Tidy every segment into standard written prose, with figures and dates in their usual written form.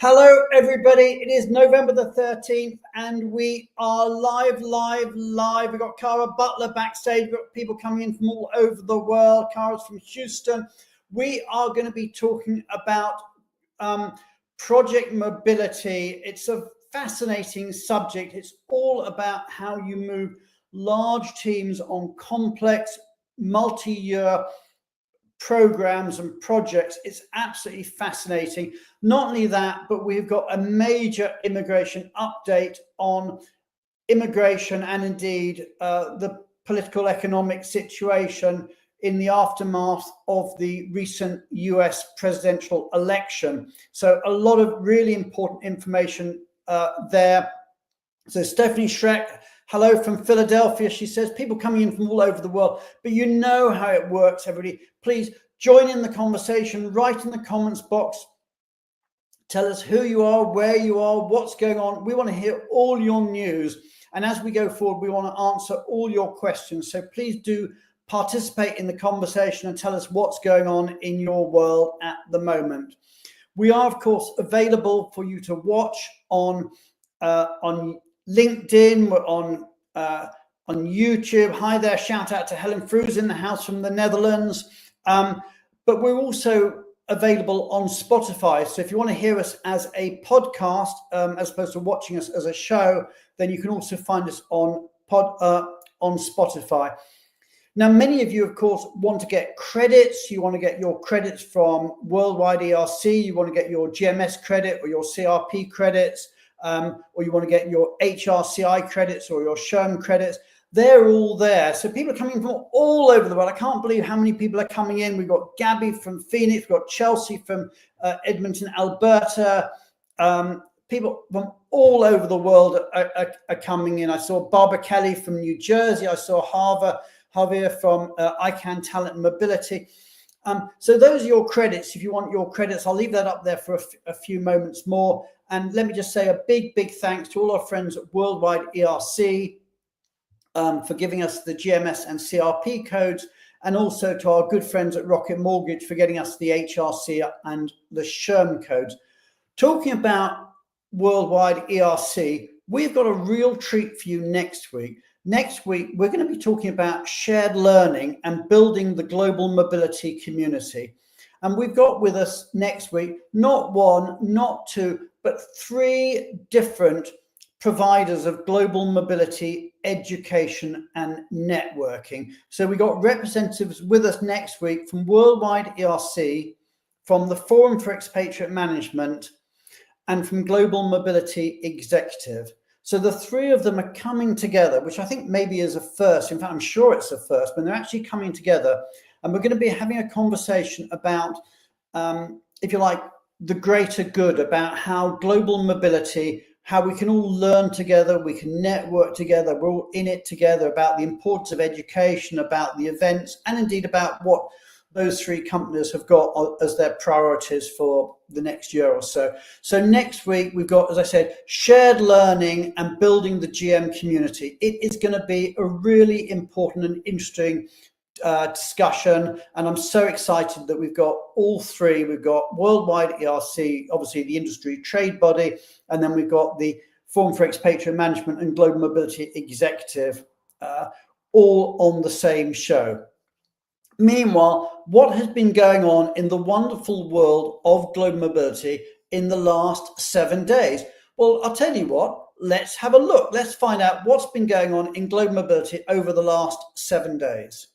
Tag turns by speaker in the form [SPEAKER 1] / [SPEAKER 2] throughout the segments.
[SPEAKER 1] Hello, everybody. It is November the 13th, and we are live. We've got Cara Butler backstage. We've got people coming in from all over the world. Cara's from Houston. We are going to be talking about project mobility. It's a fascinating subject. It's all about how you move large teams on complex, multi-year programs and projects. It's absolutely fascinating. Not only that, but we've got a major immigration update on immigration and indeed the political economic situation in the aftermath of the recent US presidential election. So a lot of really important information there. So Stephanie Schreck, hello from Philadelphia. She says, people coming in from all over the world, but you know how it works, everybody. Please join in the conversation, write in the comments box. Tell us who you are, where you are, what's going on. We want to hear all your news. And as we go forward, we want to answer all your questions. So please do participate in the conversation and tell us what's going on in your world at the moment. We are, of course, available for you to watch on LinkedIn, we're on YouTube. Hi there, shout out to Helen Frues in the house from the Netherlands. But we're also available on Spotify. So if you want to hear us as a podcast, as opposed to watching us as a show, then you can also find us on Spotify. Now, many of you, of course, want to get credits. You want to get your credits from Worldwide ERC. You want to get your GMS credit or your CRP credits. Or you want to get your HRCI credits or your SHRM credits. They're all there. So people are coming from all over the world. I can't believe how many people are coming in. We've got Gabby from Phoenix. We've got Chelsea from Edmonton, Alberta. People from all over the world are coming in. I saw Barbara Kelly from New Jersey. I saw Javier from ICANN Talent and Mobility. So those are your credits. If you want your credits, I'll leave that up there for a few moments more. And let me just say a big thanks to all our friends at Worldwide ERC for giving us the GMS and CRP codes, and also to our good friends at Rocket Mortgage for getting us the HRC and the SHRM codes. Talking about Worldwide ERC, we've got a real treat for you next week. Next week, we're going to be talking about shared learning and building the global mobility community. And we've got with us next week, not one, not two, but three different providers of global mobility, education, and networking. So we got representatives with us next week from Worldwide ERC, from the Forum for Expatriate Management, and from Global Mobility Executive. So the three of them are coming together, which I think maybe is a first. In fact, I'm sure it's a first, but they're actually coming together. And we're going to be having a conversation about, if you like, the greater good, about how global mobility, how we can all learn together, we can network together, we're all in it together, about the importance of education, about the events, and indeed about what those three companies have got as their priorities for the next year or so. So next week, we've got, as I said, shared learning and building the GM community. It is going to be a really important and interesting discussion, and I'm so excited that we've got all three. We've got Worldwide ERC, obviously the industry trade body, and then we've got the Forum for Expatriate Management and Global Mobility Executive, all on the same show. Meanwhile, what has been going on in the wonderful world of global mobility in the last 7 days? Well, I'll tell you what, let's have a look. Let's find out what's been going on in global mobility over the last 7 days.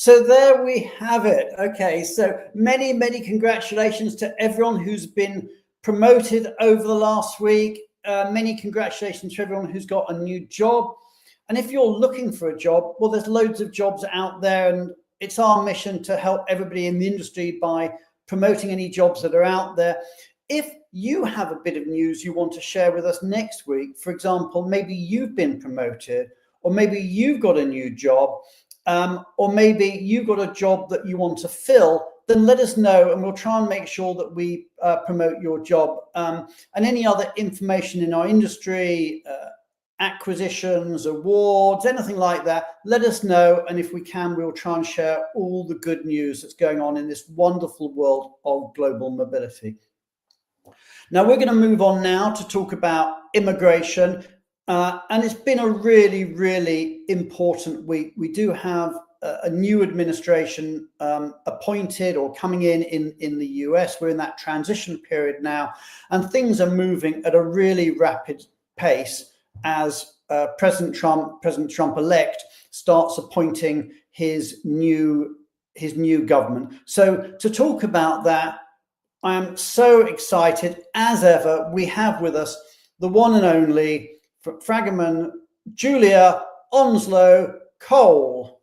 [SPEAKER 1] So there we have it. Okay, so many congratulations to everyone who's been promoted over the last week. Many congratulations to everyone who's got a new job. And if you're looking for a job, well, there's loads of jobs out there, and it's our mission to help everybody in the industry by promoting any jobs that are out there. If you have a bit of news you want to share with us next week, for example, maybe you've been promoted, or maybe you've got a new job, or maybe you've got a job that you want to fill, then let us know and we'll try and make sure that we promote your job. And any other information in our industry, acquisitions, awards, anything like that, let us know. And if we can, we'll try and share all the good news that's going on in this wonderful world of global mobility. Now we're going to move on now to talk about immigration. And it's been a really important week. We do have a new administration appointed or coming in the US. We're in that transition period now, and things are moving at a really rapid pace as President Trump-elect starts appointing his new government. So to talk about that, I am so excited as ever. We have with us the one and only Fragaman Julia Onslow Cole.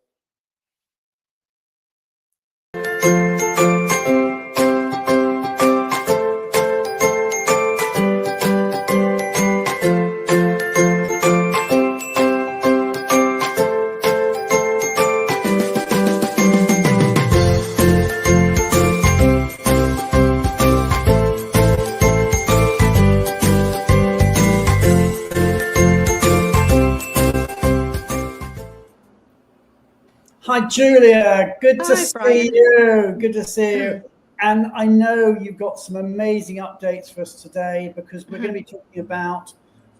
[SPEAKER 1] Hi, Julia. Good to see you. Good to see you. And I know you've got some amazing updates for us today, because we're going to be talking about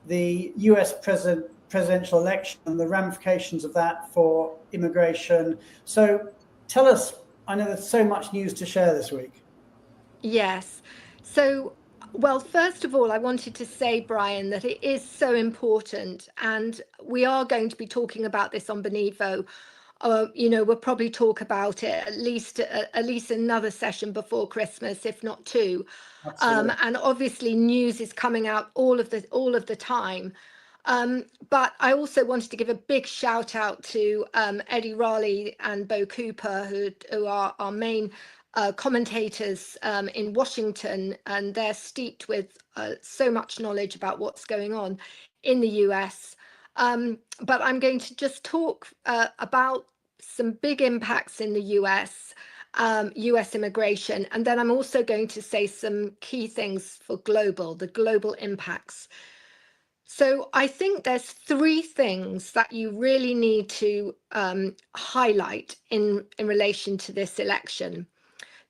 [SPEAKER 1] the US presidential election and the ramifications of that for immigration. So tell us, I know there's so much news to share this week.
[SPEAKER 2] Yes. So, well, first of all, I wanted to say, Brian, that it is so important, and we are going to be talking about this on Benivo. We'll probably talk about it at least another session before Christmas, if not two. And obviously, news is coming out all of the time. But I also wanted to give a big shout out to Eddie Raleigh and Bo Cooper, who are our main commentators in Washington, and they're steeped with so much knowledge about what's going on in the US. But I'm going to just talk about some big impacts in the US immigration, and then I'm also going to say some key things for the global impacts. So I think there's three things that you really need to highlight in relation to this election.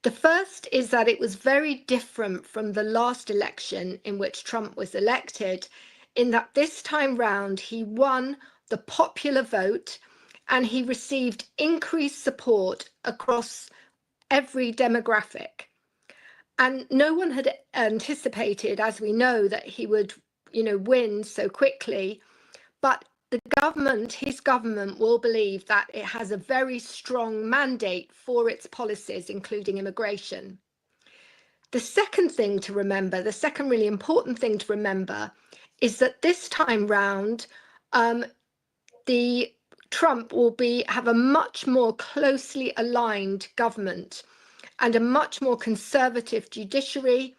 [SPEAKER 2] The first is that it was very different from the last election in which Trump was elected, in that this time round he won the popular vote and he received increased support across every demographic. And no one had anticipated, as we know, that he would, win so quickly. But his government will believe that it has a very strong mandate for its policies, including immigration. The second thing to remember, the second really important thing to remember, is that this time round, the Trump will have a much more closely aligned government and a much more conservative judiciary.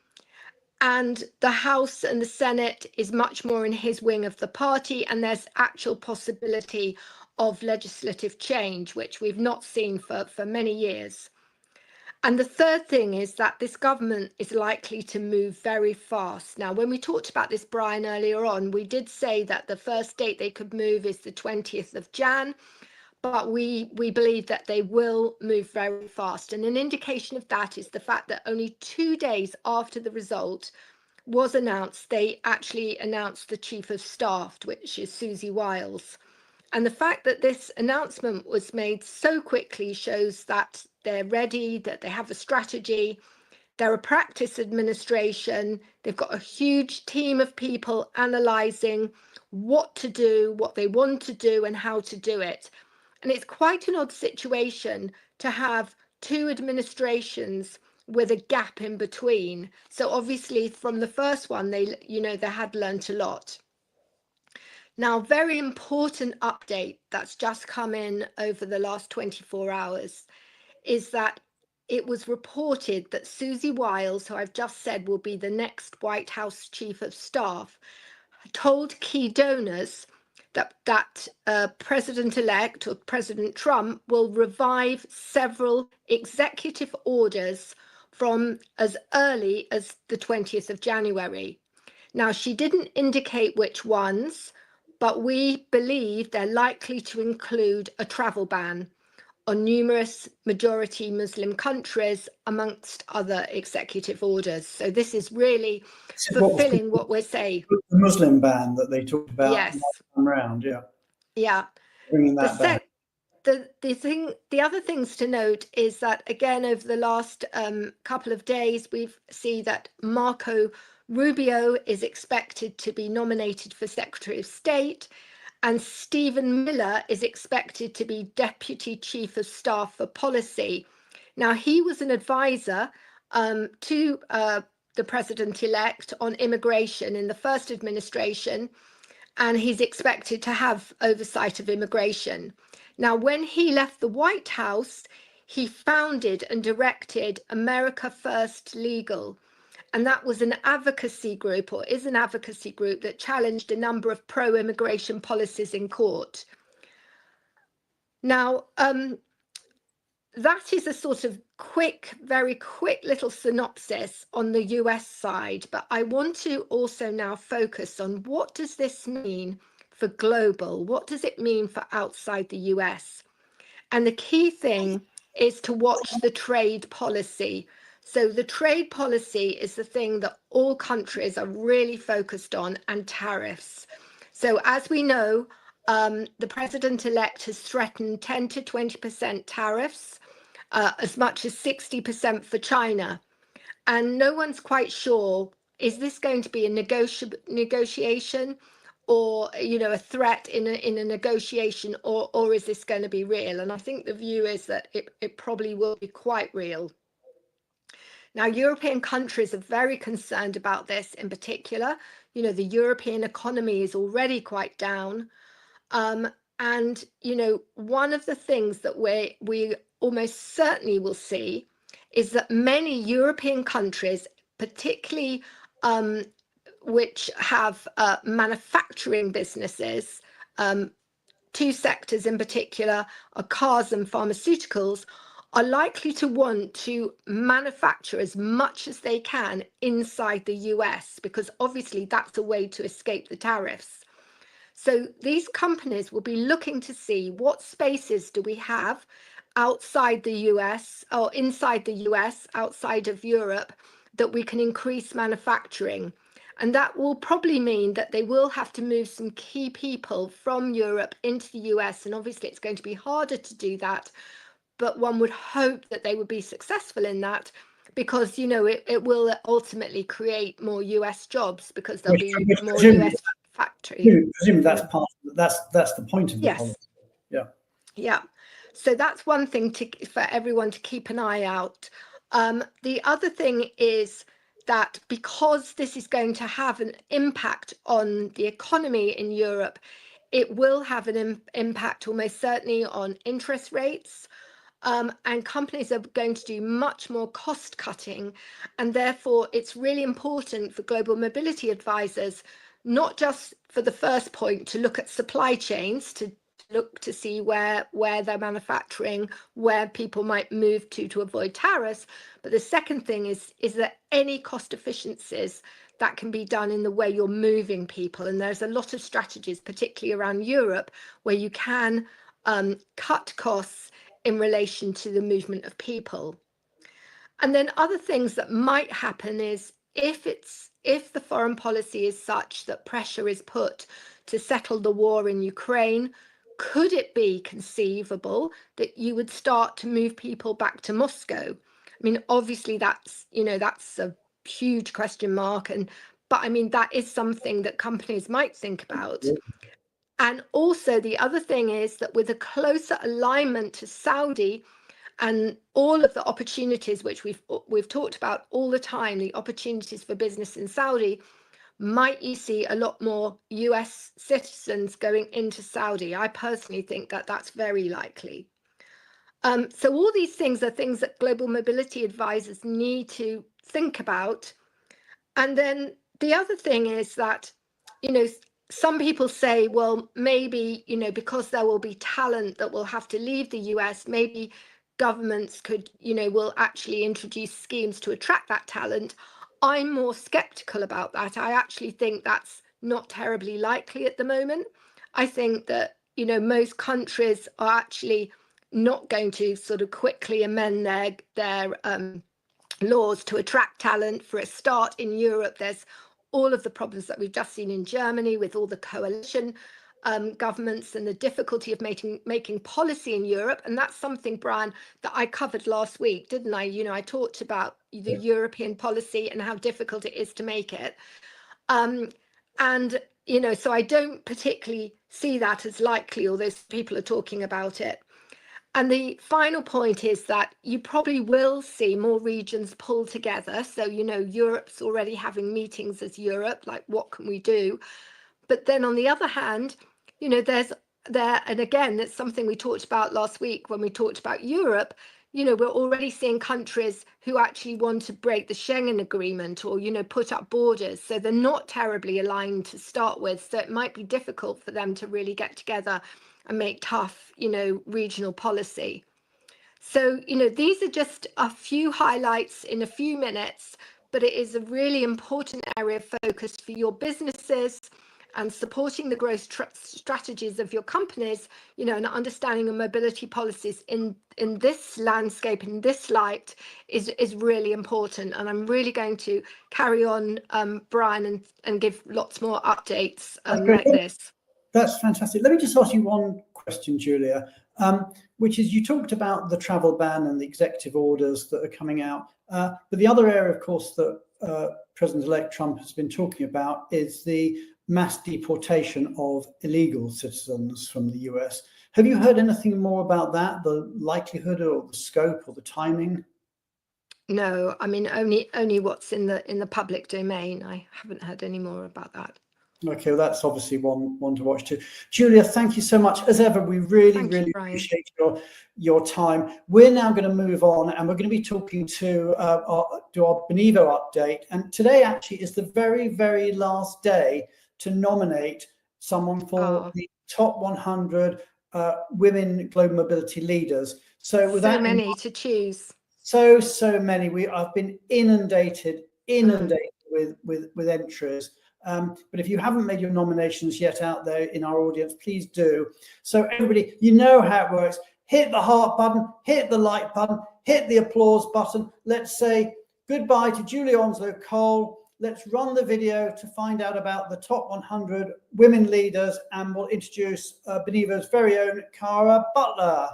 [SPEAKER 2] And the House and the Senate is much more in his wing of the party, and there's actual possibility of legislative change, which we've not seen for many years. And the third thing is that this government is likely to move very fast. Now, when we talked about this, Brian, earlier on, we did say that the first date they could move is the 20th of Jan, but we believe that they will move very fast. And an indication of that is the fact that only 2 days after the result was announced, they actually announced the Chief of Staff, which is Susie Wiles. And the fact that this announcement was made so quickly shows that they're ready, that they have a strategy. They're a practice administration. They've got a huge team of people analysing what to do, what they want to do, and how to do it. And it's quite an odd situation to have two administrations with a gap in between. So obviously from the first one, they had learnt a lot. Now, very important update that's just come in over the last 24 hours is that it was reported that Susie Wiles, who I've just said will be the next White House Chief of Staff, told key donors that President-elect or President Trump will revive several executive orders from as early as the 20th of January. Now, she didn't indicate which ones, but we believe they're likely to include a travel ban on numerous majority Muslim countries, amongst other executive orders. So this is really fulfilling what we're saying.
[SPEAKER 1] The Muslim ban that they talked about
[SPEAKER 2] yes.
[SPEAKER 1] last time round, yeah.
[SPEAKER 2] Yeah.
[SPEAKER 1] Bringing that back.
[SPEAKER 2] The other things to note is that, again, over the last couple of days, we've seen that Marco Rubio is expected to be nominated for Secretary of State, and Stephen Miller is expected to be Deputy Chief of Staff for Policy. Now, he was an advisor to the President-elect on immigration in the first administration, and he's expected to have oversight of immigration. Now, when he left the White House, he founded and directed America First Legal, and that was an advocacy group, or is an advocacy group, that challenged a number of pro-immigration policies in court. Now, that is a sort of very quick little synopsis on the US side, but I want to also now focus on what does this mean for global? What does it mean for outside the US? And the key thing is to watch the trade policy. So the trade policy is the thing that all countries are really focused on, and tariffs. So as we know, the president-elect has threatened 10 to 20% tariffs, as much as 60% for China. And no one's quite sure, is this going to be a negotiation, or a threat in a negotiation, or is this going to be real? And I think the view is that it probably will be quite real. Now, European countries are very concerned about this in particular. The European economy is already quite down. And, one of the things that we almost certainly will see is that many European countries, particularly which have manufacturing businesses, two sectors in particular are cars and pharmaceuticals, are likely to want to manufacture as much as they can inside the US, because obviously that's a way to escape the tariffs. So these companies will be looking to see what spaces do we have outside the US, or inside the US, outside of Europe, that we can increase manufacturing. And that will probably mean that they will have to move some key people from Europe into the US. And obviously it's going to be harder to do that, but one would hope that they would be successful in that, because it will ultimately create more US jobs, because there'll be more US factories.
[SPEAKER 1] Presumably that's the point of the policy.
[SPEAKER 2] Yeah. So that's one thing for everyone to keep an eye out. The other thing is that because this is going to have an impact on the economy in Europe, it will have an impact almost certainly on interest rates. And companies are going to do much more cost cutting. And therefore, it's really important for global mobility advisors, not just for the first point, to look at supply chains, to look to see where they're manufacturing, where people might move to avoid tariffs. But the second thing is there any cost efficiencies that can be done in the way you're moving people? And there's a lot of strategies, particularly around Europe, where you can cut costs in relation to the movement of people. And then other things that might happen is if the foreign policy is such that pressure is put to settle the war in Ukraine, could it be conceivable that you would start to move people back to Moscow? I mean, obviously that's a huge question mark, but I mean, that is something that companies might think about. And also the other thing is that with a closer alignment to Saudi and all of the opportunities which we've talked about all the time, the opportunities for business in Saudi, might you see a lot more US citizens going into Saudi? I personally think that that's very likely. So all these things are things that global mobility advisors need to think about. And then the other thing is that, some people say, well, maybe, because there will be talent that will have to leave the US, maybe governments could, will actually introduce schemes to attract that talent. I'm more skeptical about that. I actually think that's not terribly likely at the moment. I think that, most countries are actually not going to sort of quickly amend their laws to attract talent. For a start, in Europe, there's all of the problems that we've just seen in Germany with all the coalition governments and the difficulty of making policy in Europe. And that's something, Brian, that I covered last week, didn't I? I talked about the European policy and how difficult it is to make it. And, so I don't particularly see that as likely, although people are talking about it. And the final point is that you probably will see more regions pull together. So, Europe's already having meetings as Europe, like what can we do? But then on the other hand, and again, it's something we talked about last week when we talked about Europe, we're already seeing countries who actually want to break the Schengen agreement or, put up borders. So they're not terribly aligned to start with. So it might be difficult for them to really get together and make tough, regional policy. So, these are just a few highlights in a few minutes, but it is a really important area of focus for your businesses and supporting the growth strategies of your companies, and understanding of mobility policies in this landscape, in this light, is really important. And I'm really going to carry on, Brian, and give lots more updates like this.
[SPEAKER 1] That's fantastic. Let me just ask you one question, Julia, which is, you talked about the travel ban and the executive orders that are coming out. But the other area, of course, that President-elect Trump has been talking about is the mass deportation of illegal citizens from the US. Have you heard anything more about that, the likelihood or the scope or the timing?
[SPEAKER 2] No, I mean, only what's in the public domain. I haven't heard any more about that.
[SPEAKER 1] Okay, well, that's obviously one to watch too. Julia, thank you so much. As ever, we really appreciate your time. We're now going to move on, and we're going to be talking to our Benivo update. And today actually is the very last day to nominate someone for the top 100 women global mobility leaders. So
[SPEAKER 2] many to choose.
[SPEAKER 1] So many. I've been inundated with entries. But if you haven't made your nominations yet out there in our audience, please do. So everybody, you know how it works. Hit the heart button, hit the like button, hit the applause button. Let's say goodbye to Julia Onslow Cole. Let's run the video to find out about the top 100 women leaders, and we'll introduce Benivo's very own Cara Butler.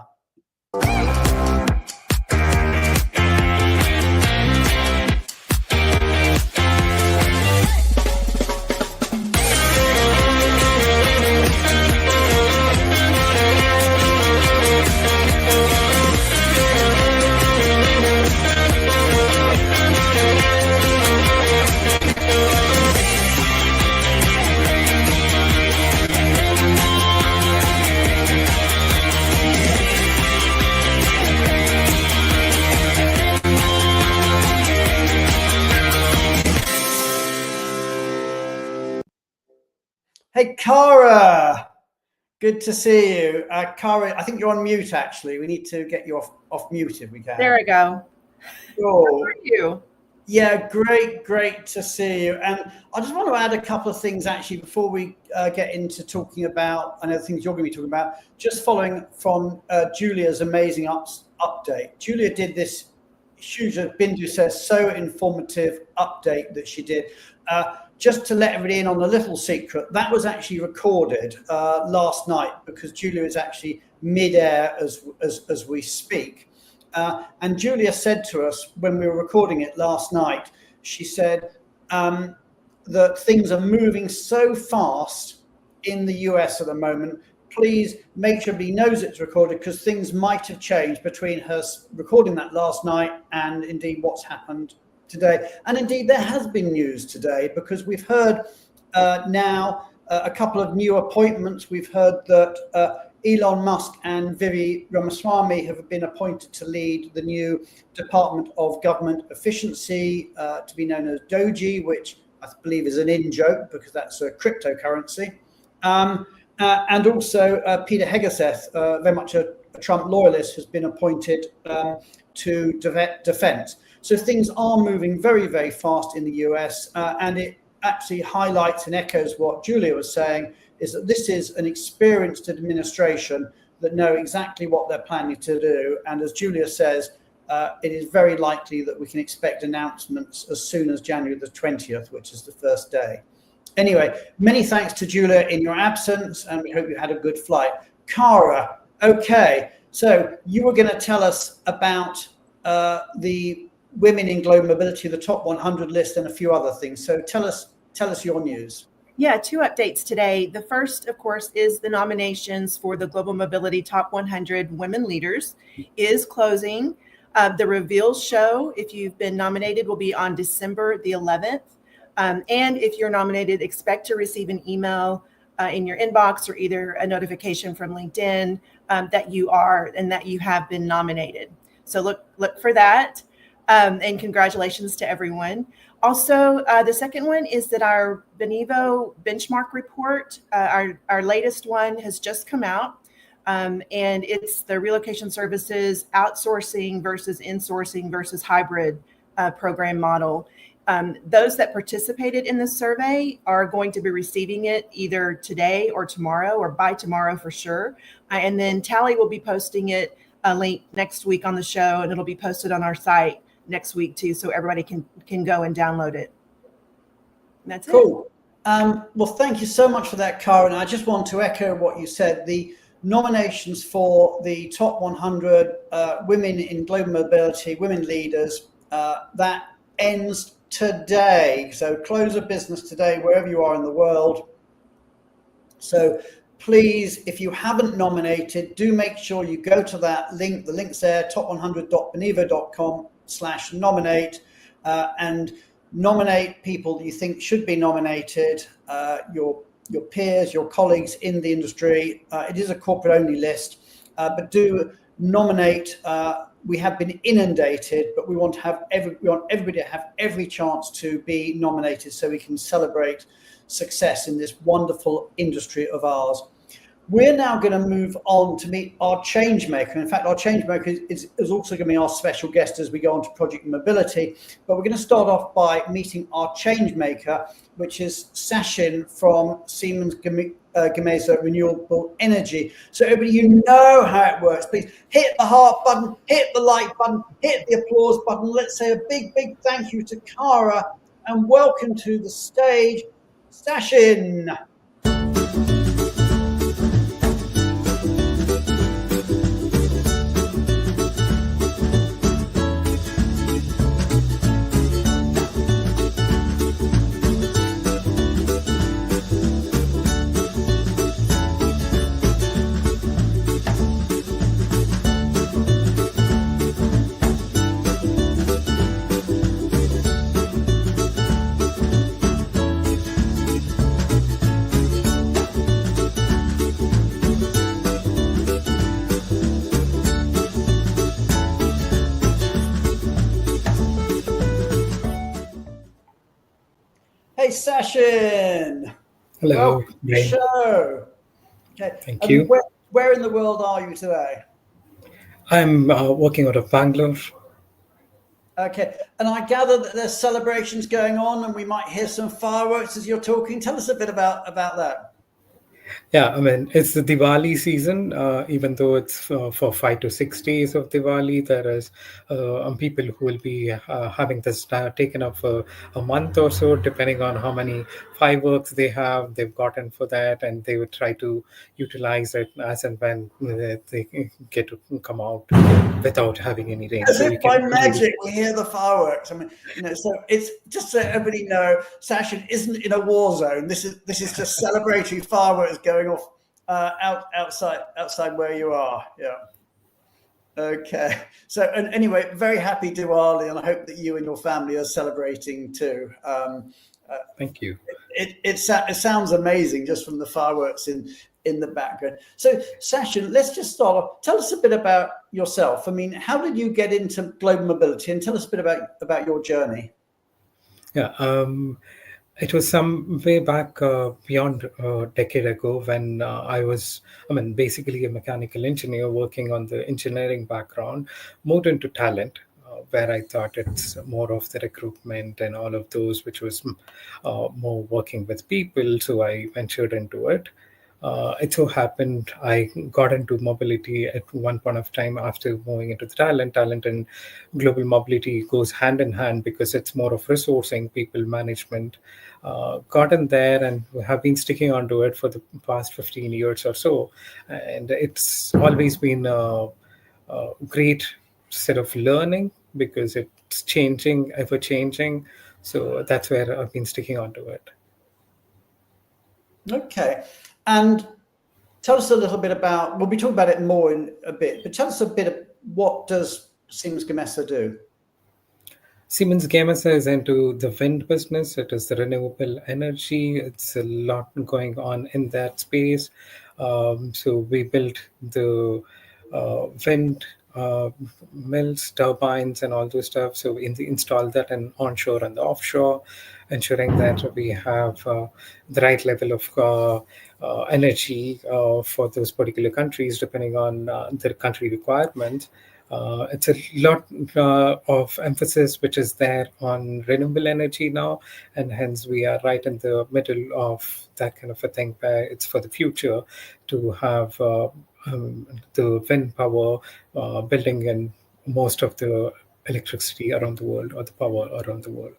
[SPEAKER 1] Hey, Cara, good to see you. Cara, I think you're on mute, actually. We need to get you off mute if we can.
[SPEAKER 3] There we go.
[SPEAKER 1] Cool.
[SPEAKER 3] How are you?
[SPEAKER 1] Yeah, great to see you. And I just want to add a couple of things, actually, before we get into talking about, I know the things you're going to be talking about, just following from Julia's amazing update. Julia did this huge, as Bindu says, so informative update that she did. Just to let everybody in on a little secret, that was actually recorded last night, because Julia is actually mid-air as we speak. And Julia said to us when we were recording it last night, she said that things are moving so fast in the US at the moment. Please make sure everybody knows it's recorded, because things might have changed between her recording that last night and indeed what's happened today. And indeed, there has been news today, because we've heard now a couple of new appointments. We've heard that Elon Musk and Vivi Ramaswamy have been appointed to lead the new Department of Government Efficiency, to be known as Doji, which I believe is an in-joke, because that's a cryptocurrency. And also Peter Hegseth, very much a Trump loyalist, has been appointed to defense. So things are moving very, very fast in the US, and it actually highlights and echoes what Julia was saying, is that this is an experienced administration that know exactly what they're planning to do. And as Julia says, it is very likely that we can expect announcements as soon as January the 20th, which is the first day. Anyway, many thanks to Julia in your absence, and we hope you had a good flight. Cara, okay, so you were going to tell us about the women in global mobility, the top 100 list, and a few other things. So tell us your news.
[SPEAKER 3] Yeah, 2 updates today. The first, of course, is the nominations for the Global Mobility Top 100 Women Leaders is closing. The reveal show, if you've been nominated, will be on December the 11th. And if you're nominated, expect to receive an email in your inbox, or either a notification from LinkedIn that you are and that you have been nominated. So look for that. And congratulations to everyone. Also, the second one is that our Benivo benchmark report, our latest one, has just come out. And it's the relocation services outsourcing versus insourcing versus hybrid program model. Those that participated in this survey are going to be receiving it either today or tomorrow, or by tomorrow for sure. And then Tally will be posting it a link next week on the show, and it'll be posted on our site next week too, so everybody can go and download it. And that's
[SPEAKER 1] cool. Well, thank you so much for that, Karen. I just want to echo what you said. The nominations for the top 100 women in global mobility, women leaders, that ends today. So close of business today, wherever you are in the world. So please, if you haven't nominated, do make sure you go to that link. The link's there, top100.benivo.com/nominate, and nominate people that you think should be nominated, your peers, your colleagues in the industry. It is a corporate-only list, but do nominate. We have been inundated, but we want everybody to have every chance to be nominated, so we can celebrate success in this wonderful industry of ours. We're now going to move on to meet our Changemaker. In fact, our Changemaker is also going to be our special guest as we go on to Project Mobility. But we're going to start off by meeting our Changemaker, which is Sachin from Siemens Gamesa Renewable Energy. So everybody, you know how it works. Please hit the heart button, hit the like button, hit the applause button. Let's say a big, big thank you to Cara, and welcome to the stage, Sachin. Hey, Sachin.
[SPEAKER 4] Hello.
[SPEAKER 1] Welcome to the show. Okay.
[SPEAKER 4] Thank you.
[SPEAKER 1] Where in the world are you today?
[SPEAKER 4] I'm working out of Bangalore.
[SPEAKER 1] Okay. And I gather that there's celebrations going on, and we might hear some fireworks as you're talking. Tell us a bit about that.
[SPEAKER 4] Yeah, I mean, it's the Diwali season. Even though it's for 5 to 6 days of Diwali, there is people who will be having this taken up for a month or so, depending on how many fireworks they've gotten for that, and they would try to utilize it as and when they get to come out without having any rain.
[SPEAKER 1] As
[SPEAKER 4] So
[SPEAKER 1] if
[SPEAKER 4] you
[SPEAKER 1] by
[SPEAKER 4] can really.
[SPEAKER 1] magic we hear the fireworks. I mean, so it's just so everybody know, Sachin isn't in a war zone. This is just celebratory fireworks going off outside where you are. Yeah. Okay. So, and anyway, very happy Diwali, and I hope that you and your family are celebrating too.
[SPEAKER 4] Thank you.
[SPEAKER 1] It sounds amazing just from the fireworks in the background. So, Sachin, let's just start off. Tell us a bit about yourself. I mean, how did you get into global mobility, and tell us a bit about your journey.
[SPEAKER 4] Yeah, it was some way back beyond a decade ago when I mean, basically a mechanical engineer working on the engineering background, moved into talent, where I thought it's more of the recruitment and all of those, which was more working with people. So I ventured into it. It so happened I got into mobility at one point of time after moving into the talent. Talent and global mobility goes hand in hand because it's more of resourcing, people management. Got in there and have been sticking onto it for the past 15 years or so. And it's always been a great set of learning because it's changing, ever changing. So that's where I've been sticking onto it.
[SPEAKER 1] Okay, and tell us a little bit about. We'll be talking about it more in a bit, but tell us a bit of what does Siemens Gamesa do?
[SPEAKER 4] Siemens Gamesa is into the wind business. It is the renewable energy. It's a lot going on in that space. So we built the wind mills, turbines, and all those stuff. So install that in onshore and the offshore, ensuring that we have the right level of energy for those particular countries, depending on their country requirements. It's a lot of emphasis which is there on renewable energy now, and hence we are right in the middle of that kind of a thing where it's for the future to have the wind power building in most of the electricity around the world or the power around the world.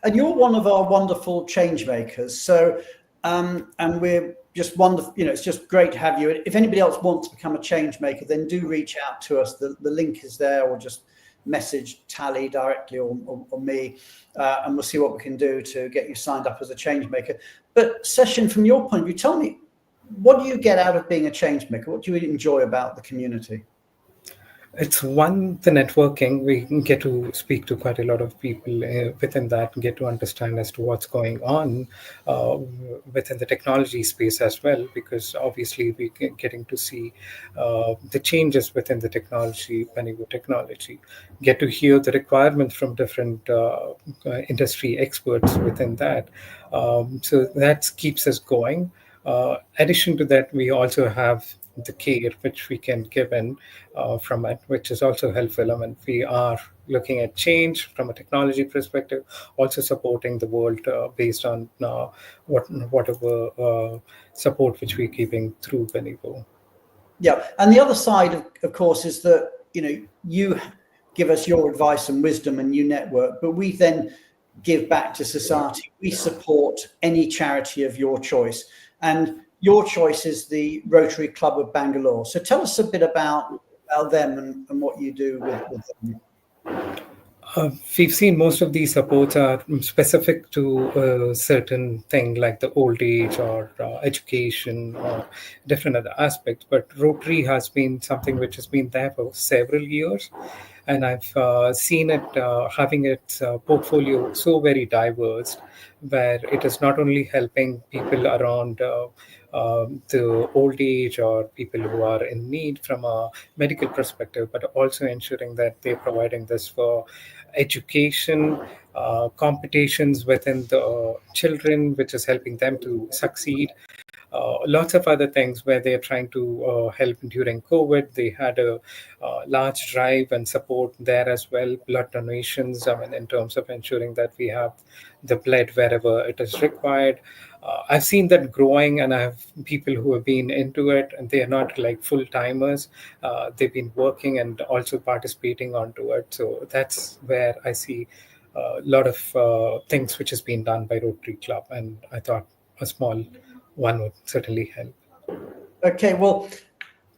[SPEAKER 1] And you're one of our wonderful change makers. So, and we're just wonderful. It's just great to have you. If anybody else wants to become a change maker, then do reach out to us. The link is there, or just message Tally directly or me, and we'll see what we can do to get you signed up as a change maker. But Sachin, from your point of view, tell me, what do you get out of being a change maker? What do you enjoy about the community?
[SPEAKER 4] It's one, the networking. We get to speak to quite a lot of people within that, get to understand as to what's going on within the technology space as well, because obviously we're getting to see the changes within the technology, Benivo technology, get to hear the requirements from different industry experts within that. So that keeps us going. Addition to that, we also have the care which we can give in from it, which is also helpful. I mean, we are looking at change from a technology perspective, also supporting the world based on whatever support which we're keeping through Benivo.
[SPEAKER 1] Yeah, and the other side, of course, is that you give us your advice and wisdom, and you network, but we then give back to society. We support any charity of your choice, and your choice is the Rotary Club of Bangalore. So tell us a bit about them and what you do with them.
[SPEAKER 4] We've seen most of these supports are specific to a certain thing like the old age or education or different other aspects. But Rotary has been something which has been there for several years. And I've seen it having its portfolio so very diverse, where it is not only helping people around the old age or people who are in need from a medical perspective, but also ensuring that they're providing this for education, competitions within the children, which is helping them to succeed. lots of other things where they're trying to help during COVID. They had a large drive and support there as well, blood donations, I mean, in terms of ensuring that we have the blood wherever it is required. I've seen that growing, and I have people who have been into it, and they are not like full timers. They've been working and also participating onto it. So that's where I see a lot of things which has been done by Rotary Club, and I thought a small one would certainly help.
[SPEAKER 1] Okay, well,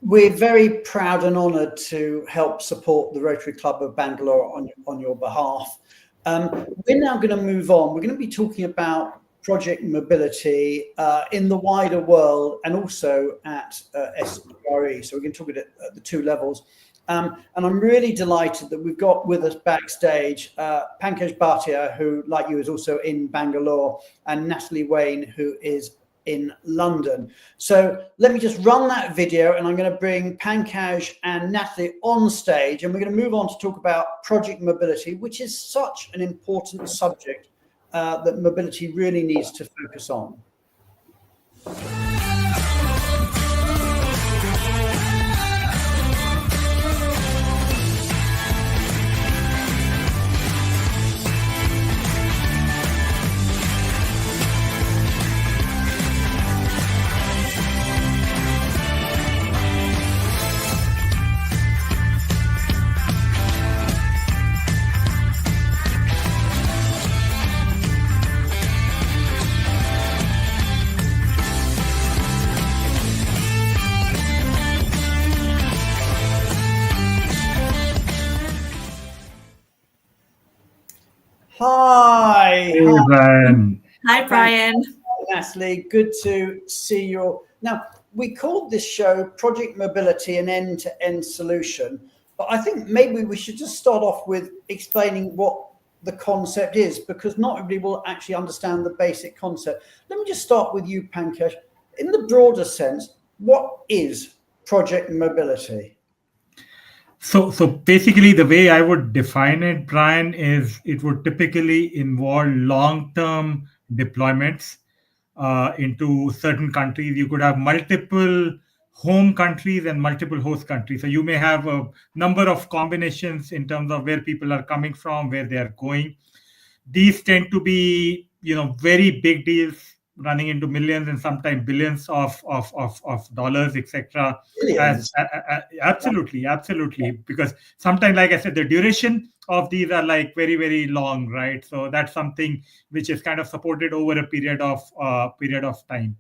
[SPEAKER 1] we're very proud and honoured to help support the Rotary Club of Bangalore on your behalf. We're now going to move on. We're going to be talking about project mobility in the wider world and also at SGRE. So we're going to talk at the two levels. And I'm really delighted that we've got with us backstage Pankaj Bhatia, who, like you, is also in Bangalore, and Natalie Wayne, who is in London. So let me just run that video, and I'm going to bring Pankaj and Natalie on stage, and we're going to move on to talk about project mobility, which is such an important subject that mobility really needs to focus on. Hi.
[SPEAKER 5] Hey, Brian.
[SPEAKER 6] Hi, Brian.
[SPEAKER 1] Natalie, good to see you. Now, we called this show Project Mobility, an end-to-end solution, but I think maybe we should just start off with explaining what the concept is, because not everybody will actually understand the basic concept. Let me just start with you, Pankaj. In the broader sense, what is project mobility?
[SPEAKER 5] So basically, the way I would define it, Brian, is it would typically involve long-term deployments into certain countries. You could have multiple home countries and multiple host countries. So you may have a number of combinations in terms of where people are coming from, where they are going. These tend to be, very big deals running into millions and sometimes billions of dollars, etc. Absolutely. Because sometimes, like I said, the duration of these are like very, very long, right? So that's something which is kind of supported over a period of time.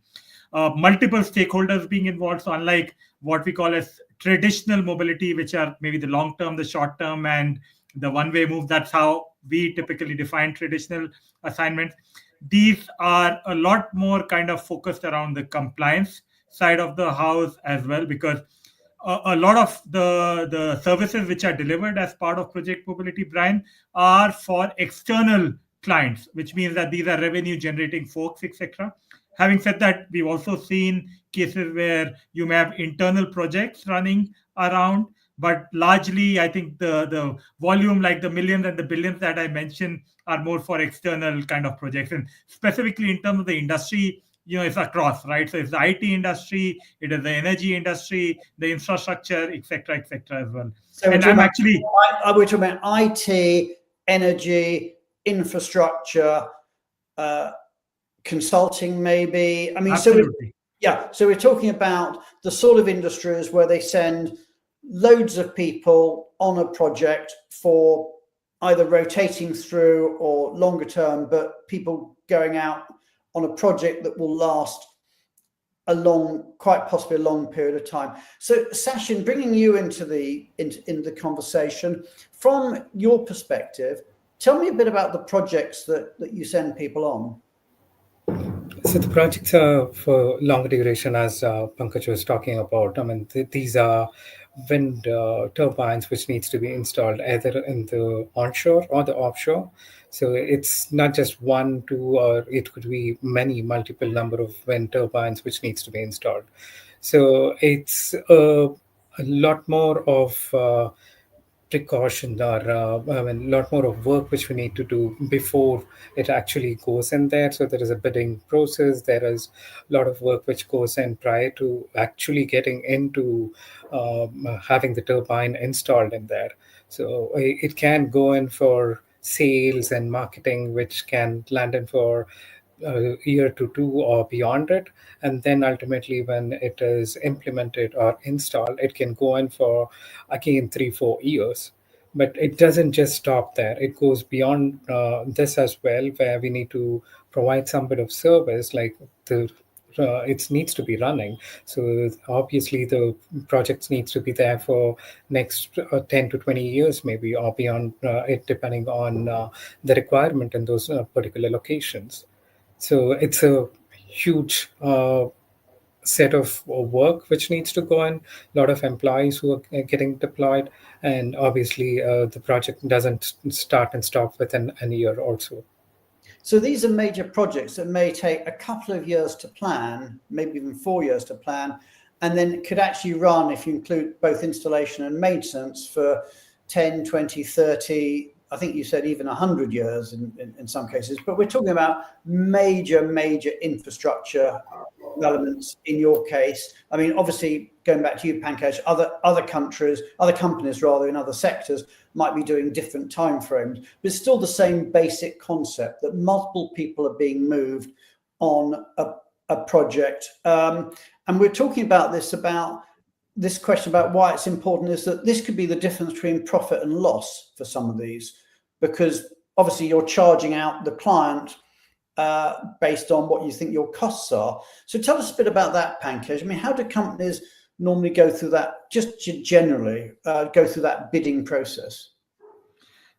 [SPEAKER 5] Multiple stakeholders being involved. So unlike what we call as traditional mobility, which are maybe the long term, the short term, and the one-way move, that's how we typically define traditional assignments. These are a lot more kind of focused around the compliance side of the house as well, because a lot of the services which are delivered as part of Project Mobility, Brian, are for external clients, which means that these are revenue generating folks, etc. Having said that, we've also seen cases where you may have internal projects running around, but largely, I think the volume, like the millions and the billions that I mentioned, are more for external kind of projects. And specifically in terms of the industry, it's across, right? So it's the IT industry, it is the energy industry, the infrastructure, etc., as well.
[SPEAKER 1] So
[SPEAKER 5] we're talking
[SPEAKER 1] about IT, energy, infrastructure, consulting, maybe. I mean,
[SPEAKER 5] absolutely.
[SPEAKER 1] So we're talking about the sort of industries where they send loads of people on a project for either rotating through or longer term, but people going out on a project that will last quite possibly a long period of time. So Sachin, bringing you into the conversation, from your perspective, tell me a bit about the projects that you send people on.
[SPEAKER 4] So the projects are for longer duration, as Pankaj was talking about. I mean, these are wind turbines which needs to be installed either in the onshore or the offshore. So it's not just one, two, or it could be multiple number of wind turbines which needs to be installed. So it's a lot more of precaution or a lot more of work which we need to do before it actually goes in there. So there is a bidding process. There is a lot of work which goes in prior to actually getting into having the turbine installed in there. So it can go in for sales and marketing, which can land in for a year to two or beyond it. And then ultimately, when it is implemented or installed, it can go in for again 3-4 years. But it doesn't just stop there. It goes beyond this as well, where we need to provide some bit of service, like it needs to be running. So obviously the projects needs to be there for next 10 to 20 years maybe, or beyond it, depending on the requirement in those particular locations. So it's a huge set of work which needs to go in, a lot of employees who are getting deployed, and obviously the project doesn't start and stop within a year or so.
[SPEAKER 1] So these are major projects that may take a couple of years to plan, maybe even 4 years to plan, and then could actually run, if you include both installation and maintenance, for 10, 20, 30, I think you said even 100 years in some cases. But we're talking about major infrastructure elements in your case. I mean, obviously, going back to you, Pankaj, other companies rather, in other sectors might be doing different timeframes, but it's still the same basic concept that multiple people are being moved on a project. And we're talking about this question about why it's important is that this could be the difference between profit and loss for some of these, because obviously you're charging out the client based on what you think your costs are. So tell us a bit about that, Pankaj. I mean, how do companies normally go through that, just generally go through that bidding process?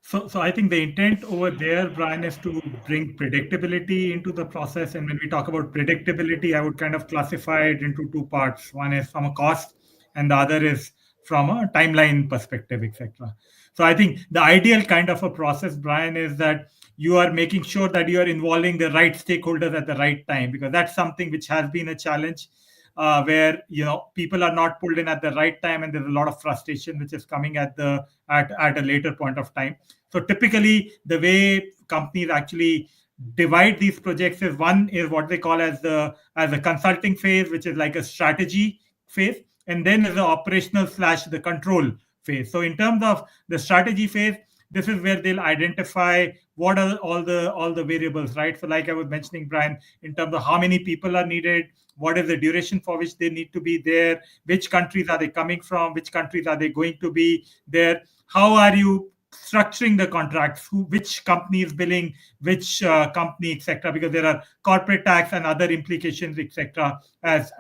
[SPEAKER 5] So I think the intent over there, Brian, is to bring predictability into the process. And when we talk about predictability, I would kind of classify it into two parts. One is from a cost, and the other is from a timeline perspective, etc. So I think the ideal kind of a process, Brian, is that you are making sure that you are involving the right stakeholders at the right time, because that's something which has been a challenge, where people are not pulled in at the right time, and there's a lot of frustration which is coming at a later point of time. So typically, the way companies actually divide these projects is, one is what they call as a consulting phase, which is like a strategy phase, and then is the operational / the control phase. So in terms of the strategy phase, this is where they'll identify what are all the variables, right? So like I was mentioning, Brian, in terms of how many people are needed, what is the duration for which they need to be there, which countries are they coming from, which countries are they going to be there, how are you structuring the contracts, which company is billing which company, etc., because there are corporate tax and other implications, etc., as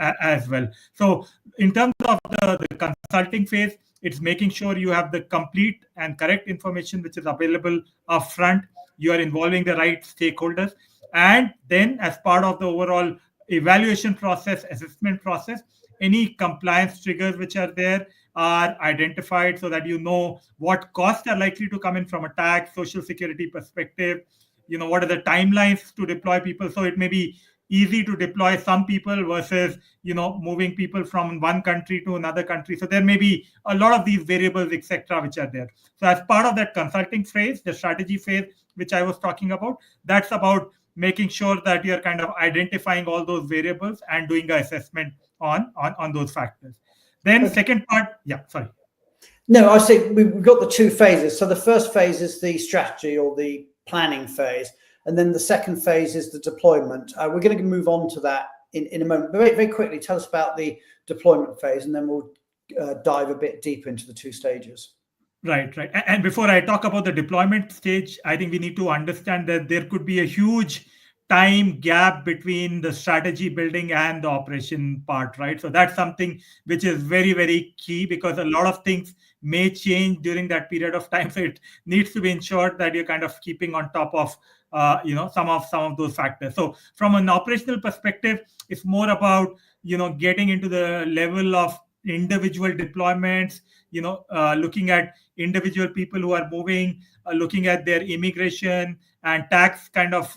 [SPEAKER 5] well. So in terms of the consulting phase, it's making sure you have the complete and correct information which is available upfront. You are involving the right stakeholders. And then as part of the overall evaluation process, assessment process, any compliance triggers which are there are identified so that you know what costs are likely to come in from a tax, social security perspective, what are the timelines to deploy people. So it may be easy to deploy some people versus moving people from one country to another country. So there may be a lot of these variables, etc., which are there. So as part of that consulting phase, the strategy phase which I was talking about, that's about making sure that you're kind of identifying all those variables and doing an assessment on those factors. Then second part,
[SPEAKER 1] No, I say we've got the two phases. So the first phase is the strategy or the planning phase, and then the second phase is the deployment. We're going to move on to that in a moment. But very, very quickly, tell us about the deployment phase, and then we'll dive a bit deeper into the two stages.
[SPEAKER 5] Right. And before I talk about the deployment stage, I think we need to understand that there could be a huge time gap between the strategy building and the operation part, right? So that's something which is very, very key, because a lot of things may change during that period of time. So it needs to be ensured that you're kind of keeping on top of some of those factors. So from an operational perspective, it's more about getting into the level of individual deployments, looking at individual people who are moving, looking at their immigration and tax kind of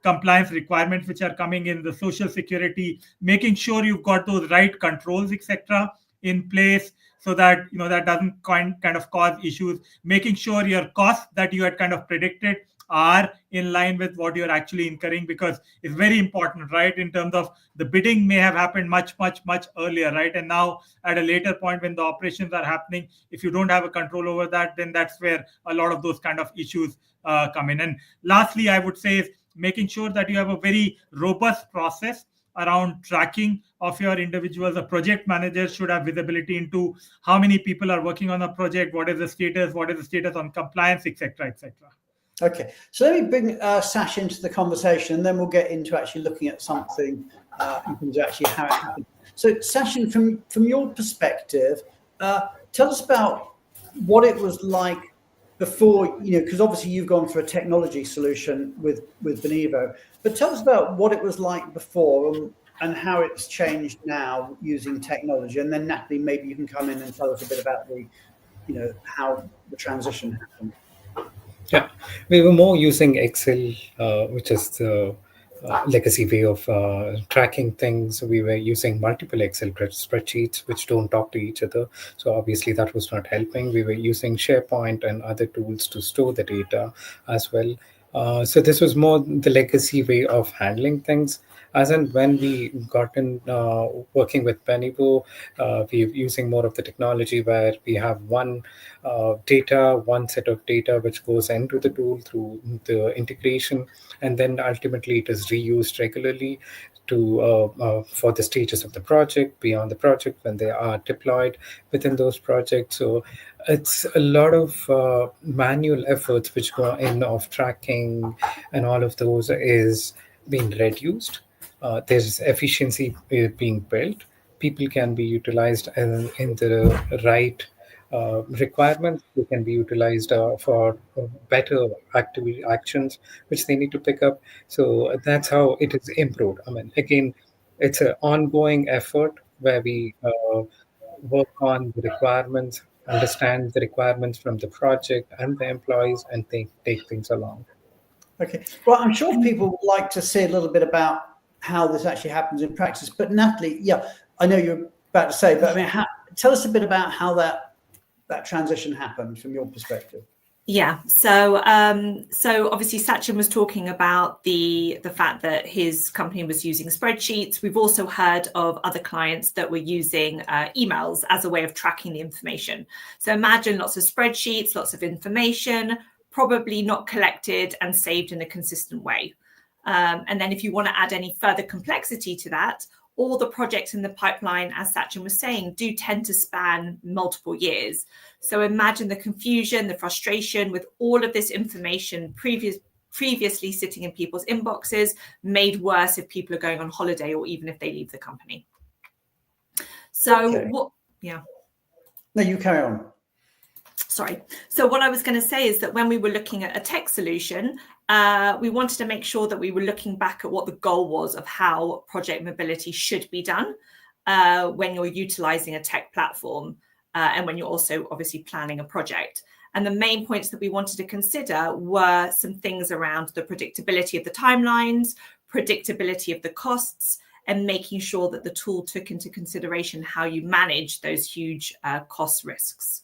[SPEAKER 5] compliance requirements which are coming in, the social security, making sure you've got those right controls, etc., in place, so that that doesn't kind of cause issues. Making sure your costs that you had kind of predicted are in line with what you're actually incurring, because it's very important, right? In terms of the bidding may have happened much earlier, right? And now at a later point when the operations are happening, if you don't have a control over that, then that's where a lot of those kind of issues come in. And lastly, I would say is making sure that you have a very robust process around tracking of your individuals. A project manager should have visibility into how many people are working on a project, what is the status on compliance, etc., etc.
[SPEAKER 1] Okay, so let me bring Sash into the conversation, and then we'll get into actually looking at something in terms of actually how it happened. So, Sash, from your perspective, tell us about what it was like before, because obviously you've gone for a technology solution with Benivo, but tell us about what it was like before and how it's changed now using technology. And then Natalie, maybe you can come in and tell us a bit about how the transition happened.
[SPEAKER 4] Yeah, we were more using Excel, which is the legacy way of tracking things. We were using multiple Excel spreadsheets which don't talk to each other. So obviously that was not helping. We were using SharePoint and other tools to store the data as well. So this was more the legacy way of handling things. As and when we got in working with Benivo, we're using more of the technology where we have one set of data which goes into the tool through the integration, and then ultimately it is reused regularly for the stages of the project, beyond the project, when they are deployed within those projects. So it's a lot of manual efforts which go in of tracking, and all of those is being reduced. There's efficiency being built. People can be utilized in the right requirements. They can be utilized for better actions which they need to pick up. So that's how it is improved. I mean, again, it's an ongoing effort where we work on the requirements, understand the requirements from the project and the employees, and take things along.
[SPEAKER 1] Okay, well, I'm sure people would like to see a little bit about how this actually happens in practice. But Natalie, yeah, I know you're about to say, but I mean, tell us a bit about how that transition happened from your perspective.
[SPEAKER 6] Yeah, so obviously Sachin was talking about the fact that his company was using spreadsheets. We've also heard of other clients that were using emails as a way of tracking the information. So imagine lots of spreadsheets, lots of information, probably not collected and saved in a consistent way. And then if you want to add any further complexity to that, all the projects in the pipeline, as Sachin was saying, do tend to span multiple years. So imagine the confusion, the frustration with all of this information previously sitting in people's inboxes, made worse if people are going on holiday or even if they leave the company. So
[SPEAKER 1] okay. No, you carry on.
[SPEAKER 6] Sorry. So what I was going to say is that when we were looking at a tech solution, we wanted to make sure that we were looking back at what the goal was of how project mobility should be done when you're utilizing a tech platform and when you're also obviously planning a project. And the main points that we wanted to consider were some things around the predictability of the timelines, predictability of the costs, and making sure that the tool took into consideration how you manage those huge cost risks.